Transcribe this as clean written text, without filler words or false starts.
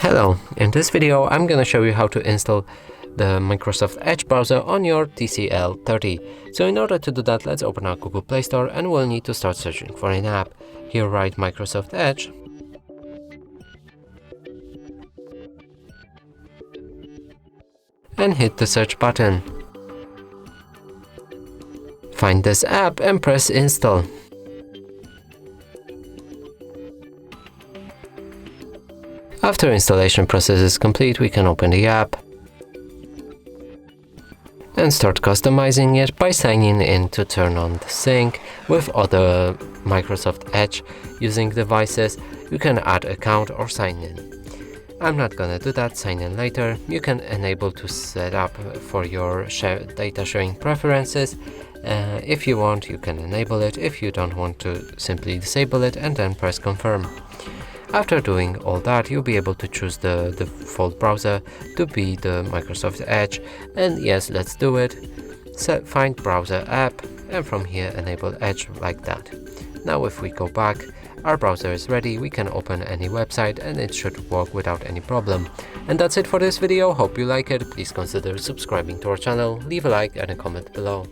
Hello, in this video I'm gonna show you how to install the Microsoft Edge browser on your TCL30. So in order to do that, let's open our Google Play Store and we'll need to start searching for an app. Here write Microsoft Edge and hit the search button. Find this app and press install. After installation process is complete, we can open the app and start customizing it by signing in to turn on the sync with other Microsoft Edge using devices. You can add account or sign in. I'm not gonna do that, sign in later. You can enable to set up for your data sharing preferences. If you want, you can enable it. If you don't want to, simply disable it and then press confirm. After doing all that, you'll be able to choose the default browser to be the Microsoft Edge, and yes, let's do it. Find browser app, and from here enable Edge like that. Now if we go back, our browser is ready, we can open any website and it should work without any problem. And that's it for this video, hope you like it. Please consider subscribing to our channel, leave a like and a comment below.